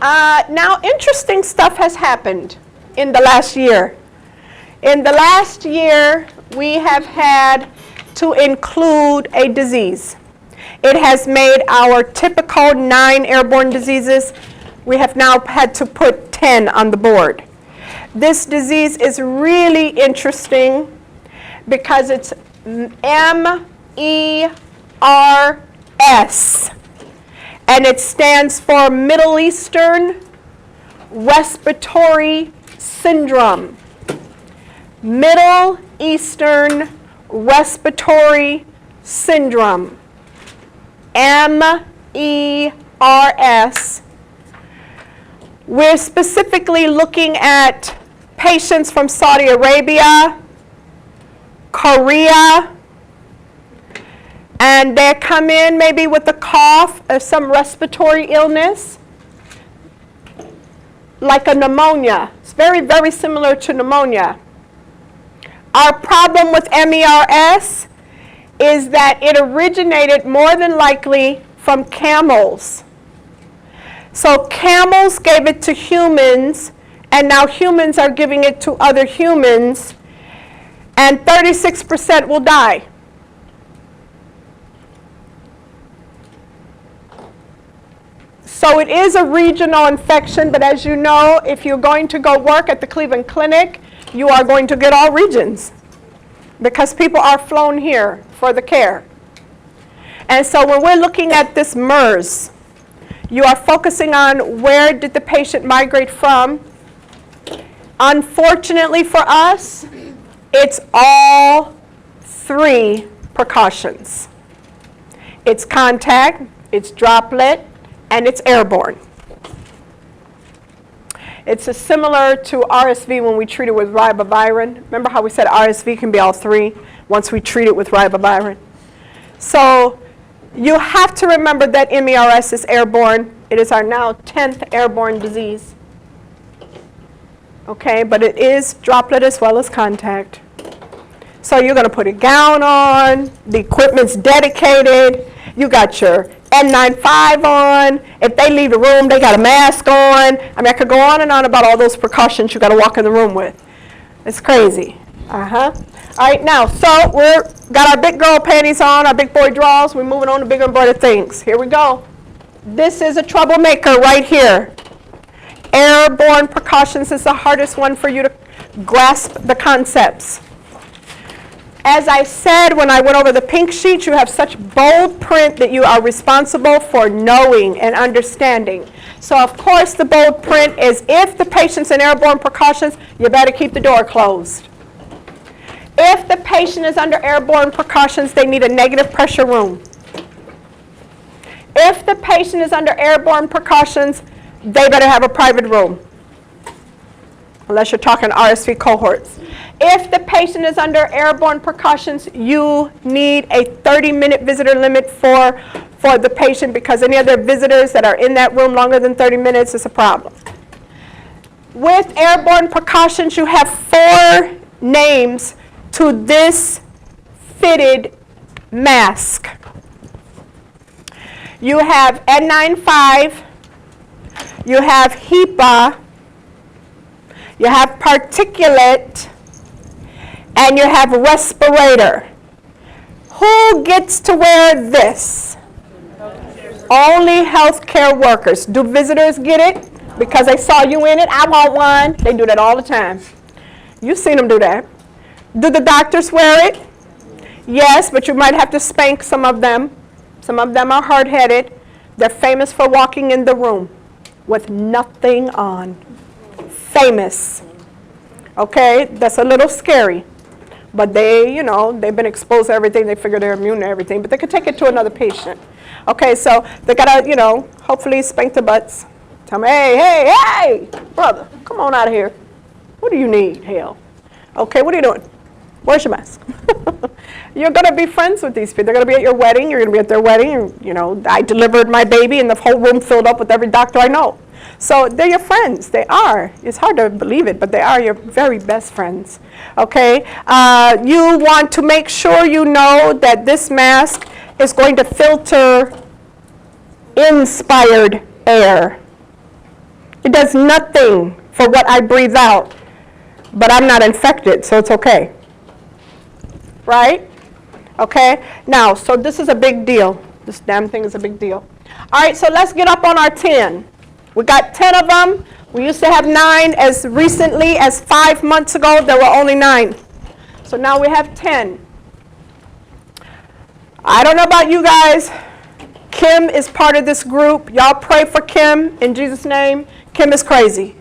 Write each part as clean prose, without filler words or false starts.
Now, interesting stuff has happened in the last year. In the last year, we have had to include a disease. It has made our typical 9 airborne diseases, we have now had to put 10 on the board. This disease is really interesting because it's MERS, and it stands for Middle Eastern Respiratory Syndrome. Middle Eastern Respiratory Syndrome, MERS. We're specifically looking at patients from Saudi Arabia, Korea, and they come in maybe with a cough or some respiratory illness, like a pneumonia. It's very, very similar to pneumonia. Our problem with MERS is that it originated more than likely from camels. So camels gave it to humans, and now humans are giving it to other humans, and 36% will die. So it is a regional infection, but as you know, if you're going to go work at the Cleveland Clinic, you are going to get all regions because people are flown here for the care. And so when we're looking at this MERS, you are focusing on where did the patient migrate from. Unfortunately for us, it's all 3 precautions. It's contact, it's droplet, and it's airborne. It's similar to RSV when we treat it with ribavirin. Remember how we said RSV can be all 3 once we treat it with ribavirin? So you have to remember that MERS is airborne. It is our now 10th airborne disease. Okay, but it is droplet as well as contact. So you're going to put a gown on, the equipment's dedicated, you got your N95 on. If they leave the room, they got a mask on. I mean, I could go on and on about all those precautions you got to walk in the room with. It's crazy. All right, now, so we're got our big girl panties on, our big boy drawers. We're moving on to bigger and better things. Here we go. This is a troublemaker right here. Airborne precautions is the hardest one for you to grasp the concepts. As I said when I went over the pink sheet, you have such bold print that you are responsible for knowing and understanding. So of course the bold print is if the patient's in airborne precautions, you better keep the door closed. If the patient is under airborne precautions, they need a negative pressure room. If the patient is under airborne precautions, they better have a private room. Unless you're talking RSV cohorts. If the patient is under airborne precautions, you need a 30-minute visitor limit for the patient because any other visitors that are in that room longer than 30 minutes is a problem. With airborne precautions, you have 4 names to this fitted mask. You have N95, you have HEPA, you have particulate, and you have respirator. Who gets to wear this? Only healthcare workers. Do visitors get it? Because they saw you in it, I want one. They do that all the time. You've seen them do that. Do the doctors wear it? Yes, but you might have to spank some of them. Some of them are hard-headed. They're famous for walking in the room with nothing on. Famous. Okay, that's a little scary. But they, you know, they've been exposed to everything. They figure they're immune to everything. But they could take it to another patient. Okay, so they got to, you know, hopefully spank the butts. Tell them, hey, hey, hey, brother, come on out of here. What do you need, hell? Okay, what are you doing? Where's your mask? You're going to be friends with these people. They're going to be at your wedding. You're going to be at their wedding. And, you know, I delivered my baby and the whole room filled up with every doctor I know. So they're your friends. They are. It's hard to believe it, but they are your very best friends. Okay? You want to make sure you know that this mask is going to filter inspired air. It does nothing for what I breathe out, but I'm not infected, so it's okay. Right? Okay? Now, so this is a big deal. This damn thing is a big deal. All right, so let's get up on our 10. We got 10 of them. We used to have 9. As recently as 5 months ago, there were only 9. So now we have 10. I don't know about you guys. Kim is part of this group. Y'all pray for Kim in Jesus' name. Kim is crazy.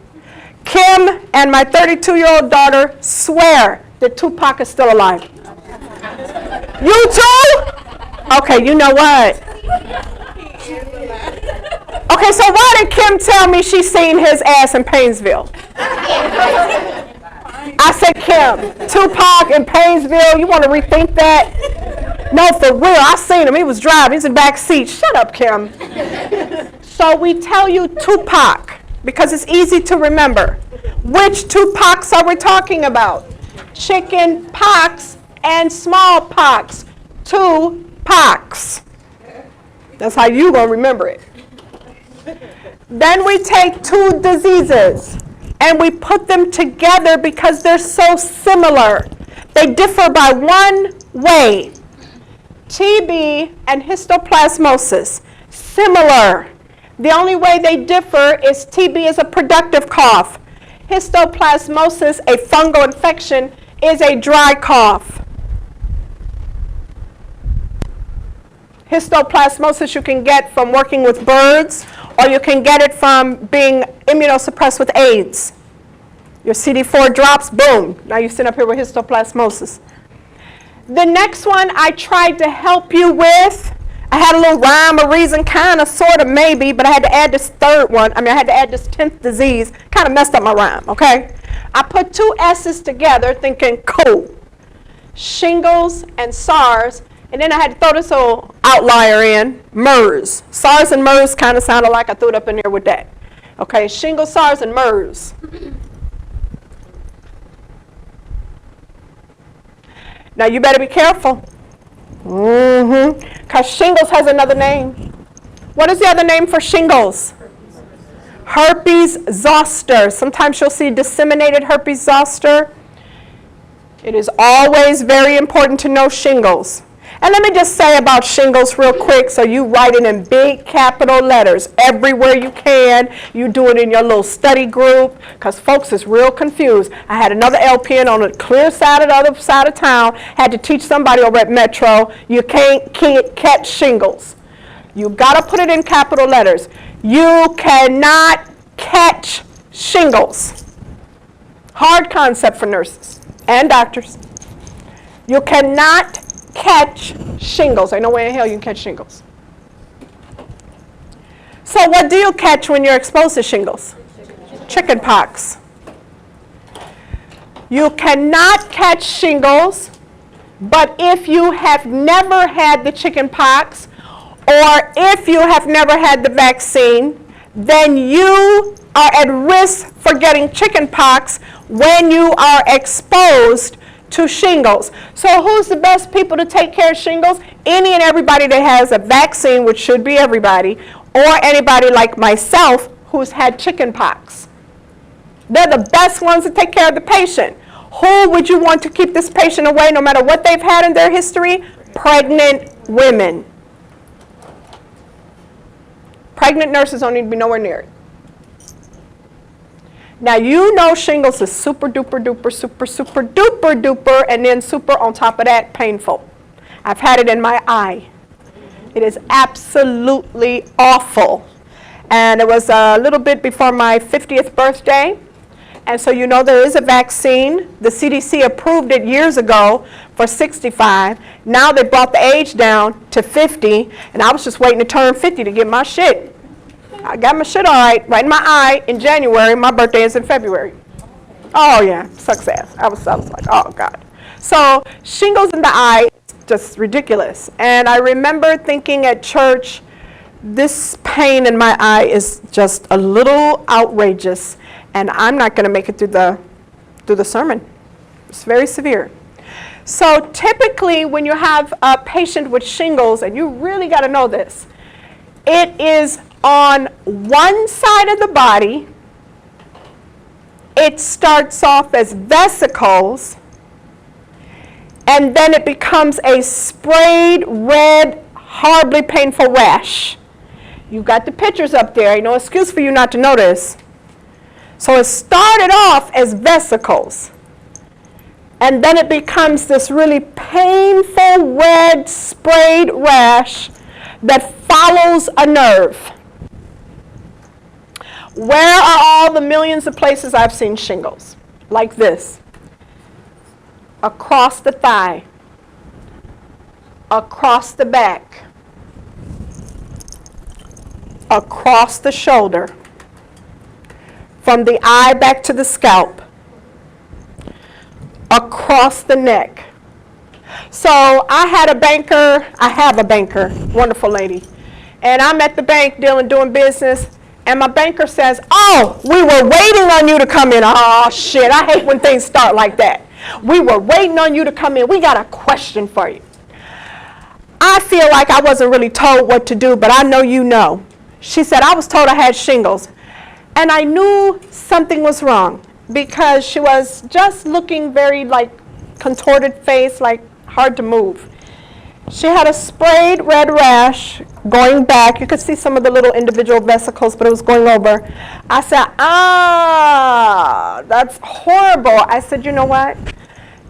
Kim and my 32-year-old daughter swear that Tupac is still alive. You too? Okay, you know what? Okay, so why did Kim tell me she seen his ass in Painesville? I said, Kim, Tupac in Painesville, you want to rethink that? No, for real, I seen him. He was driving. He's in the back seat. Shut up, Kim. So we tell you Tupac because it's easy to remember. Which Tupacs are we talking about? Chicken pox and smallpox. 2 pox. That's how you gonna remember it. Then we take 2 diseases and we put them together because they're so similar. They differ by one way. TB and histoplasmosis, similar. The only way they differ is TB is a productive cough. Histoplasmosis, a fungal infection, is a dry cough. Histoplasmosis you can get from working with birds, or you can get it from being immunosuppressed with AIDS. Your CD4 drops, boom, now you sit up here with histoplasmosis. The next one I tried to help you with, I had a little rhyme or reason, kind of, sort of, maybe, but I had to add this third one. I had to add this 10th disease. Kind of messed up my rhyme, okay? I put 2 S's together thinking, cool. Shingles and SARS, and then I had to throw this little outlier in, MERS. SARS and MERS kind of sounded like I threw it up in there with that. Okay, shingles, SARS, and MERS. Now you better be careful. Because shingles has another name. What is the other name for shingles? Herpes zoster. Sometimes you'll see disseminated herpes zoster. It is always very important to know shingles. And let me just say about shingles real quick, so you write it in big capital letters everywhere you can. You do it in your little study group, because folks is real confused. I had another LPN on the clear side of the other side of town, had to teach somebody over at Metro, you can't catch shingles. You got to put it in capital letters. You cannot catch shingles. Hard concept for nurses and doctors. You cannot catch shingles. Ain't no way in hell you can catch shingles. So what do you catch when you're exposed to shingles? Chicken pox. You cannot catch shingles, but if you have never had the chicken pox, or if you have never had the vaccine, then you are at risk for getting chicken pox when you are exposed to shingles. So who's the best people to take care of shingles? Any and everybody that has a vaccine, which should be everybody, or anybody like myself who's had chicken pox. They're the best ones to take care of the patient. Who would you want to keep this patient away no matter what they've had in their history? Pregnant women. Pregnant nurses don't need to be nowhere near it. Now you know shingles is super duper duper super super duper duper, and then super on top of that painful. I've had it in my eye. It is absolutely awful. And it was a little bit before my 50th birthday. And so you know there is a vaccine. The CDC approved it years ago for 65. Now they brought the age down to 50, and I was just waiting to turn 50 to get my shit. I got my shit all right in my eye in January. My birthday is in February. Oh yeah, sucks ass. I was like, oh God. So shingles in the eye, just ridiculous. And I remember thinking at church, this pain in my eye is just a little outrageous, and I'm not going to make it through the sermon. It's very severe. So typically when you have a patient with shingles, and you really got to know this, it is on one side of the body It starts off as vesicles, and then it becomes a sprayed red, horribly painful rash. You got the pictures up there. Ain't no excuse for you not to notice. So it started off as vesicles, and then it becomes this really painful red sprayed rash that follows a nerve. Where are all the millions of places I've seen shingles? Like this. Across the thigh. Across the back. Across the shoulder. From the eye back to the scalp. Across the neck. So I have a banker, wonderful lady. And I'm at the bank doing business. And my banker says, oh, we were waiting on you to come in. Oh, shit, I hate when things start like that. We were waiting on you to come in. We got a question for you. I feel like I wasn't really told what to do, but I know you know. She said, I was told I had shingles. And I knew something was wrong because she was just looking very like contorted face, like hard to move. She had a sprayed red rash going back. You could see some of the little individual vesicles, but it was going over. I said, that's horrible. I said, you know what?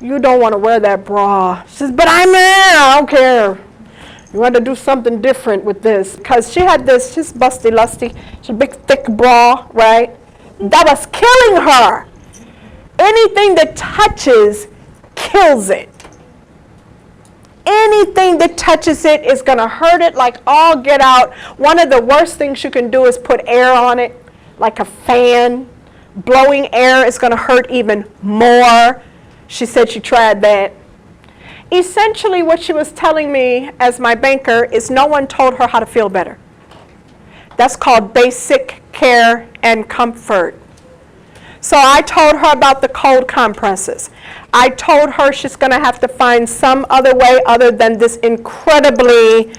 You don't want to wear that bra. She says, but I'm in. I don't care. You want to do something different with this. Because she had this, she's busty lusty. She's a big thick bra, right? That was killing her. Anything that touches kills it. Anything that touches it is going to hurt it like all get out. One of the worst things you can do is put air on it, like a fan. Blowing air is going to hurt even more. She said she tried that. Essentially, what she was telling me as my banker is no one told her how to feel better. That's called basic care and comfort. So I told her about the cold compresses. I told her she's going to have to find some other way other than this incredibly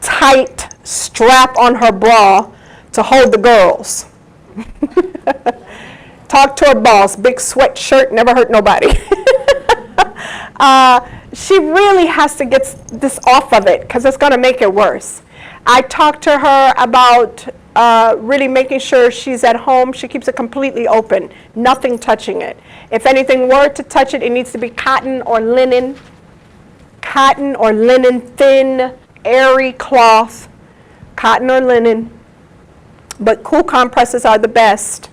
tight strap on her bra to hold the girls. Talk to her boss, big sweatshirt, never hurt nobody. She really has to get this off of it because it's going to make it worse. I talked to her about really making sure she's at home. She keeps it completely open, nothing touching it. If anything were to touch it, it needs to be cotton or linen. Cotton or linen, thin, airy cloth, cotton or linen. But cool compresses are the best.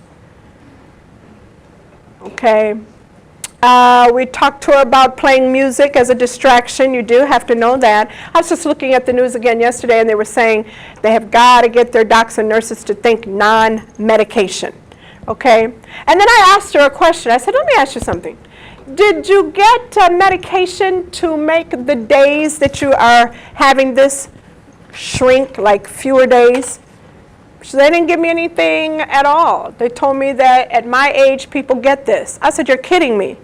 Okay. We talked to her about playing music as a distraction. You do have to know that. I was just looking at the news again yesterday, and they were saying they have got to get their docs and nurses to think non-medication. Okay? And then I asked her a question. I said, let me ask you something. Did you get medication to make the days that you are having this shrink, like fewer days? So they didn't give me anything at all. They told me that at my age, people get this. I said, you're kidding me.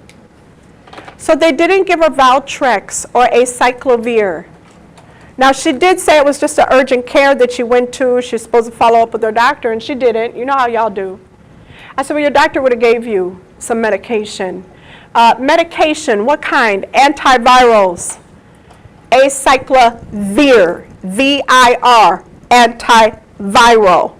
So they didn't give her Valtrex or Acyclovir. Now, she did say it was just an urgent care that she went to. She was supposed to follow up with her doctor, and she didn't. You know how y'all do. I said, well, your doctor would have gave you some medication. Medication, what kind? Antivirals. Acyclovir, V-I-R, antiviral.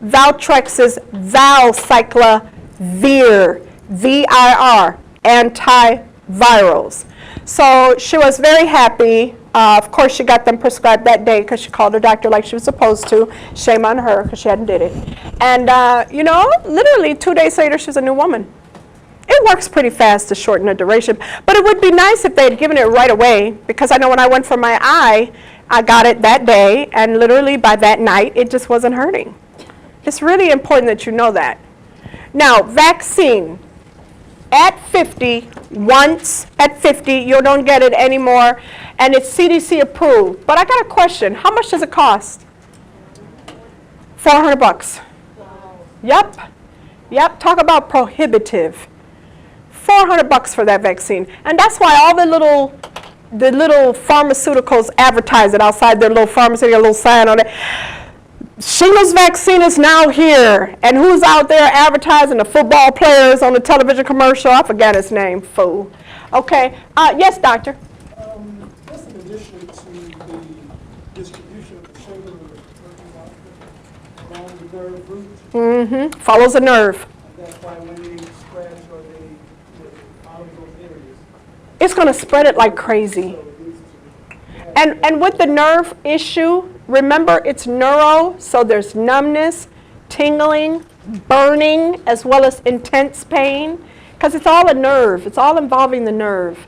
Valtrex is Valcyclovir, V-I-R, antivirals. So she was very happy. Of course, she got them prescribed that day because she called her doctor like she was supposed to. Shame on her because she hadn't did it. And, you know, literally 2 days later, she's a new woman. It works pretty fast to shorten the duration. But it would be nice if they had given it right away, because I know when I went for my eye, I got it that day, and literally by that night, it just wasn't hurting. It's really important that you know that. Now, vaccine. At 50, once at 50, you don't get it anymore, and it's CDC approved. But I got a question. How much does it cost? $400. Yep. Yep. Talk about prohibitive. $400 for that vaccine. And that's why all the little pharmaceuticals advertise it outside their little pharmacy, a little sign on it. Shingles vaccine is now here. And who's out there advertising? The football players on the television commercial? I forgot his name, fool. Okay. Yes, doctor? Just in addition to the distribution of the shingles along the nerve root. Mm-hmm. Follows a nerve. And that's why when they scratch or they out of those areas. It's going to spread it like crazy. So it needs to be. And with the nerve issue, remember it's neuro, so there's numbness, tingling, burning, as well as intense pain, because it's all a nerve. It's all involving the nerve.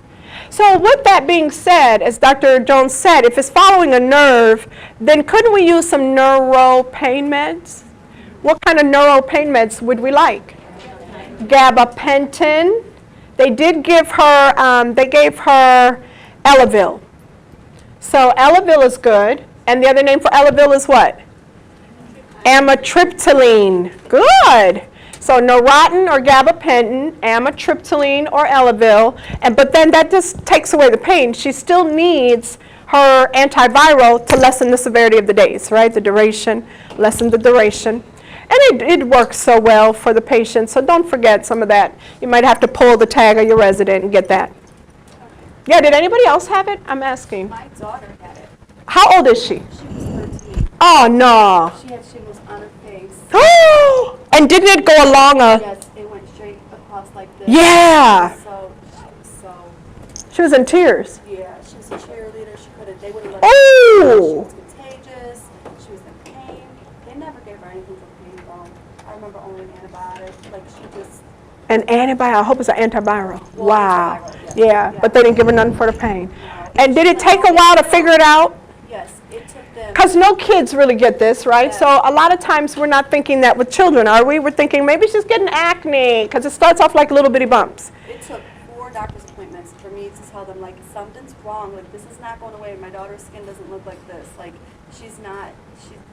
So with that being said, as Dr. Jones said, if it's following a nerve, then couldn't we use some neuro pain meds? What kind of neuro pain meds would we like? Gabapentin. They did give her, they gave her Elavil. So Elavil is good. And the other name for Elavil is what? Amitriptyline. Good. So Neurontin or gabapentin, amitriptyline or Elavil, but then that just takes away the pain. She still needs her antiviral to lessen the severity of the days, right? The duration, lessen the duration. And it works so well for the patient, so don't forget some of that. You might have to pull the tag of your resident and get that. Yeah, did anybody else have it? I'm asking. My daughter had it. How old is she? She was 13. Oh, no. She had shingles on her face. And didn't it go along a... Yes, it went straight across like this. Yeah. So, She was in tears. yeah, she was a cheerleader. She couldn't, they wouldn't let Oh. her. She was contagious. She was in pain. They never gave her anything for pain, though. I remember only an antibiotic. Like, she just... An antibiotic, I hope it's an antiviral. Well, Wow. antiviral, Yeah, yeah. but they didn't give her nothing for the pain. No. And did it take a while to figure it out? Yes, it took them... Because no kids really get this, right? Yeah. So a lot of times we're not thinking that with children, are we? We're thinking maybe she's getting acne, because it starts off like little bitty bumps. It took 4 doctor's appointments for me to tell them, like, something's wrong. Like, this is not going away. My daughter's skin doesn't look like this. Like, she's not...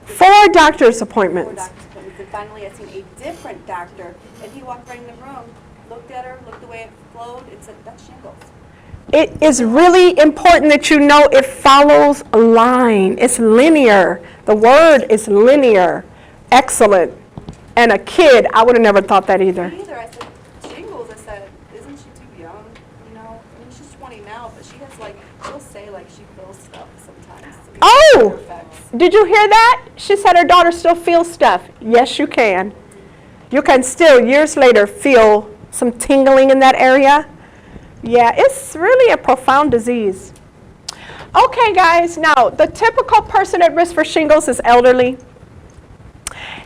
4 doctor's 4 appointments. doctor's appointments. And finally, I seen a different doctor, and he walked right in the room, looked at her, looked the way it flowed, and said, that's shingles. It is really important that you know it follows a line. It's linear. The word is linear. Excellent. And a kid, I would have never thought that either. Me either. I said, shingles. I said, isn't she too young? You know, I mean, she's 20 now, but she has, like, she'll say, like, she feels stuff sometimes. Oh! Did you hear that? She said her daughter still feels stuff. Yes, you can. You can still, years later, feel some tingling in that area. Yeah, it's really a profound disease. Okay, guys, now the typical person at risk for shingles is elderly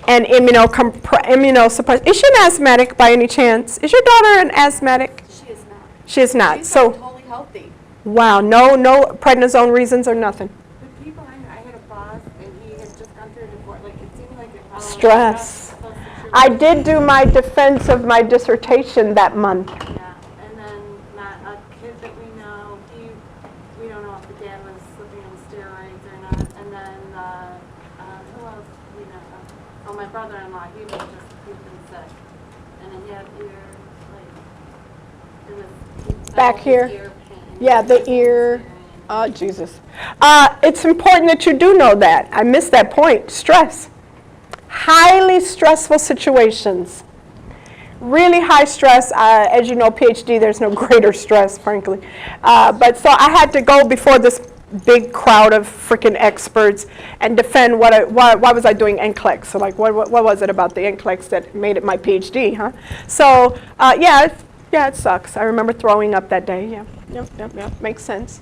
and immunosuppressed. Is she an asthmatic by any chance? Is your daughter an asthmatic? She is not. She is not. She's So, totally healthy. wow, no prednisone reasons or nothing. The people I had a boss and he had just gone through a divorce. Like it seemed like it followed Stress. I did do my defense of my dissertation that month. Yeah, and then a kid that we know, we don't know if the dad was slipping on steroids or not. And then who else we know? Oh, my brother-in-law, he'd been sick, and then he had Back here? ear pain. Yeah, the ear. Oh, Jesus. It's important that you do know that. I missed that point. Stress. Highly stressful situations. Really high stress. As you know, PhD, there's no greater stress, frankly. But so I had to go before this big crowd of freaking experts and defend why was I doing NCLEX. So like, what was it about the NCLEX that made it my PhD, huh? So yeah, it sucks. I remember throwing up that day. Yeah, yep, makes sense.